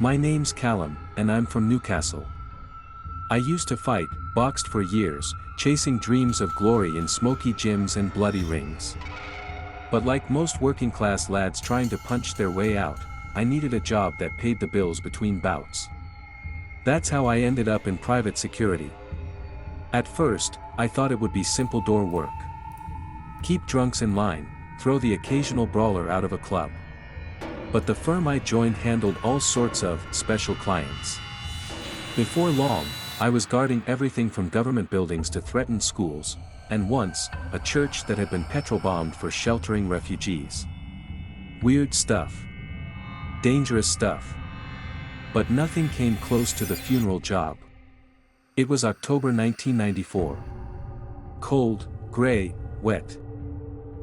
My name's Callum, and I'm from Newcastle. I used to fight, boxed for years, chasing dreams of glory in smoky gyms and bloody rings. But like most working-class lads trying to punch their way out, I needed a job that paid the bills between bouts. That's how I ended up in private security. At first, I thought it would be simple door work. Keep drunks in line, throw the occasional brawler out of a club. But the firm I joined handled all sorts of special clients. Before long, I was guarding everything from government buildings to threatened schools, and once, a church that had been petrol-bombed for sheltering refugees. Weird stuff. Dangerous stuff. But nothing came close to the funeral job. It was October 1994. Cold, gray, wet.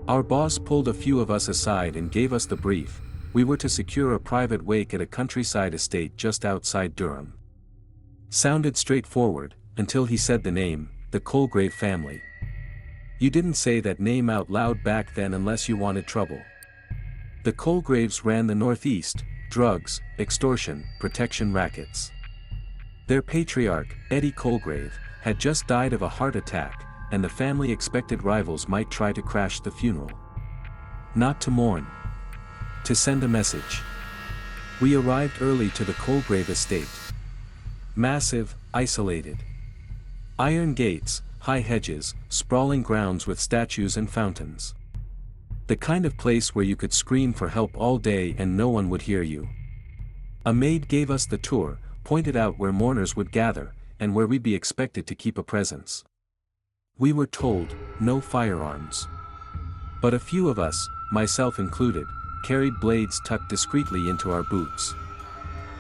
Our boss pulled a few of us aside and gave us the brief. We were to secure a private wake at a countryside estate just outside Durham. Sounded straightforward, until he said the name, the Colgrave family. You didn't say that name out loud back then unless you wanted trouble. The Colgraves ran the Northeast, drugs, extortion, protection rackets. Their patriarch, Eddie Colgrave, had just died of a heart attack, and the family expected rivals might try to crash the funeral. Not to mourn. To send a message. We arrived early to the Colgrave estate. Massive, isolated. Iron gates, high hedges, sprawling grounds with statues and fountains. The kind of place where you could scream for help all day and no one would hear you. A maid gave us the tour, pointed out where mourners would gather, and where we'd be expected to keep a presence. We were told, no firearms. But a few of us, myself included, carried blades tucked discreetly into our boots.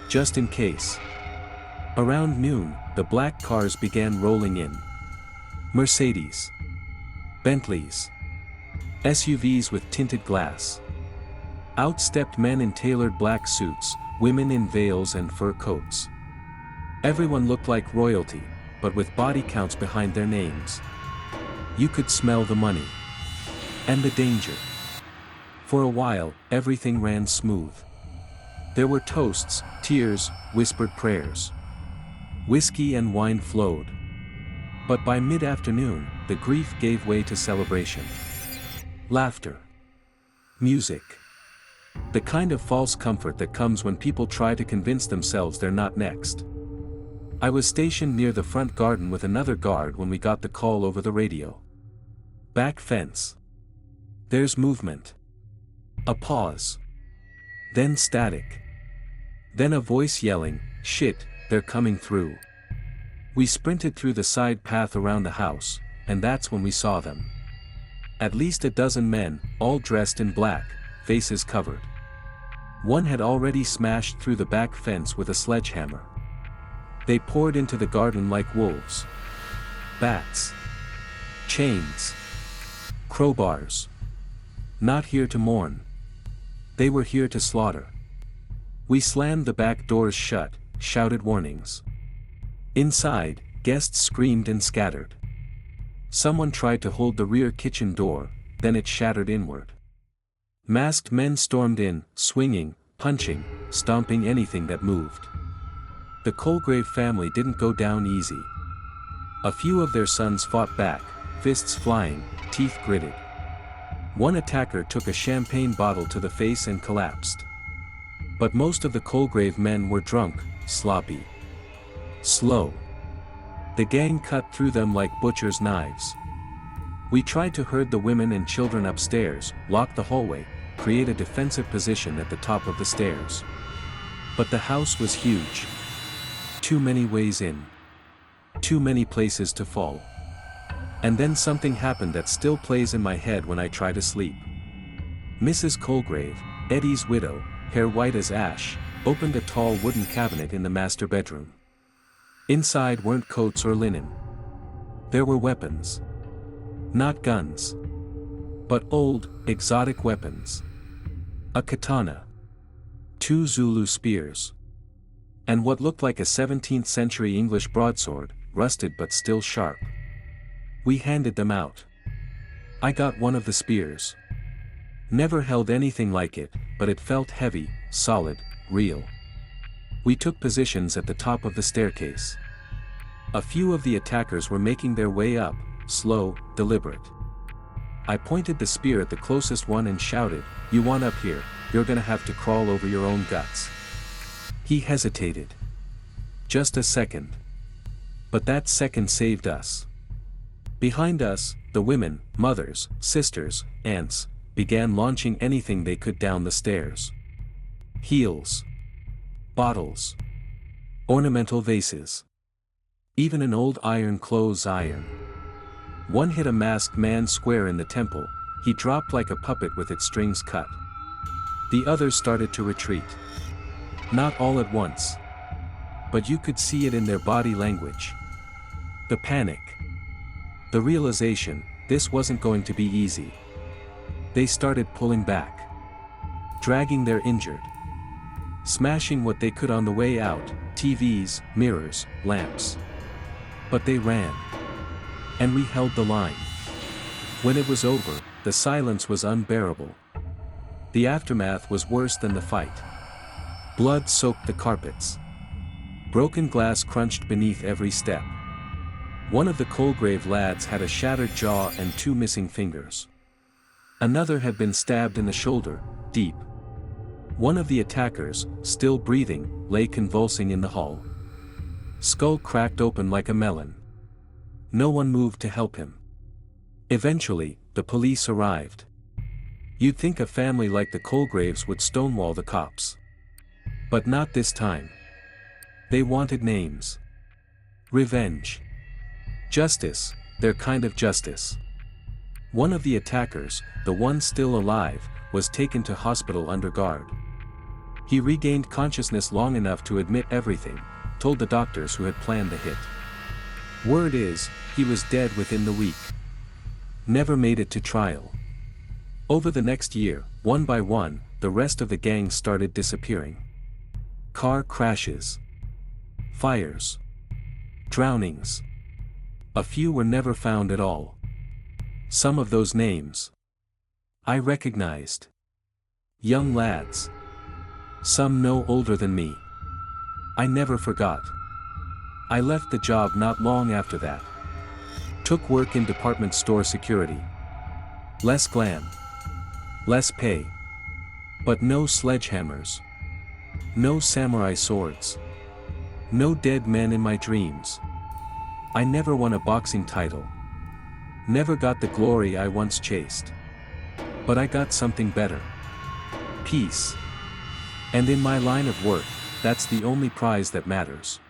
Just in case. Around noon, the black cars began rolling in. Mercedes. Bentleys. SUVs with tinted glass. Out stepped men in tailored black suits, women in veils and fur coats. Everyone looked like royalty, but with body counts behind their names. You could smell the money. And the danger. For a while, everything ran smooth. There were toasts, tears, whispered prayers. Whiskey and wine flowed. But by mid-afternoon, the grief gave way to celebration. Laughter. Music. The kind of false comfort that comes when people try to convince themselves they're not next. I was stationed near the front garden with another guard when we got the call over the radio. Back fence. There's movement. A pause. Then static. Then a voice yelling, "Shit, they're coming through." We sprinted through the side path around the house, and that's when we saw them. At least a dozen men, all dressed in black, faces covered. One had already smashed through the back fence with a sledgehammer. They poured into the garden like wolves. Bats. Chains. Crowbars. Not here to mourn. They were here to slaughter. We slammed the back doors shut, shouted warnings. Inside, guests screamed and scattered. Someone tried to hold the rear kitchen door, then it shattered inward. Masked men stormed in, swinging, punching, stomping anything that moved. The Colgrave family didn't go down easy. A few of their sons fought back, fists flying, teeth gritted. One attacker took a champagne bottle to the face and collapsed. But most of the Colgrave men were drunk, sloppy. Slow. The gang cut through them like butcher's knives. We tried to herd the women and children upstairs, lock the hallway, create a defensive position at the top of the stairs. But the house was huge. Too many ways in. Too many places to fall. And then something happened that still plays in my head when I try to sleep. Mrs. Colgrave, Eddie's widow, hair white as ash, opened a tall wooden cabinet in the master bedroom. Inside weren't coats or linen. There were weapons. Not guns. But old, exotic weapons. A katana. 2 Zulu spears. And what looked like a 17th century English broadsword, rusted but still sharp. We handed them out. I got one of the spears. Never held anything like it, but it felt heavy, solid, real. We took positions at the top of the staircase. A few of the attackers were making their way up, slow, deliberate. I pointed the spear at the closest one and shouted, "You want up here, you're gonna have to crawl over your own guts." He hesitated. Just a second. But that second saved us. Behind us, the women, mothers, sisters, aunts, began launching anything they could down the stairs. Heels. Bottles. Ornamental vases. Even an old clothes iron. One hit a masked man square in the temple. He dropped like a puppet with its strings cut. The others started to retreat. Not all at once. But you could see it in their body language. The panic. The realization, this wasn't going to be easy. They started pulling back. Dragging their injured. Smashing what they could on the way out, TVs, mirrors, lamps. But they ran. And we held the line. When it was over, the silence was unbearable. The aftermath was worse than the fight. Blood soaked the carpets. Broken glass crunched beneath every step. One of the Colgrave lads had a shattered jaw and 2 missing fingers. Another had been stabbed in the shoulder, deep. One of the attackers, still breathing, lay convulsing in the hall. Skull cracked open like a melon. No one moved to help him. Eventually, the police arrived. You'd think a family like the Colgraves would stonewall the cops. But not this time. They wanted names. Revenge. Justice, their kind of justice. One of the attackers, the one still alive, was taken to hospital under guard. He regained consciousness long enough to admit everything, told the doctors who had planned the hit. Word is, he was dead within the week. Never made it to trial. Over the next year, one by one, the rest of the gang started disappearing. Car crashes. Fires. Drownings. A few were never found at all. Some of those names I recognized. Young lads. Some no older than me. I never forgot. I left the job not long after that. Took work in department store security. Less glam. Less pay. But no sledgehammers. No samurai swords. No dead men in my dreams. I never won a boxing title. Never got the glory I once chased. But I got something better. Peace. And in my line of work, that's the only prize that matters.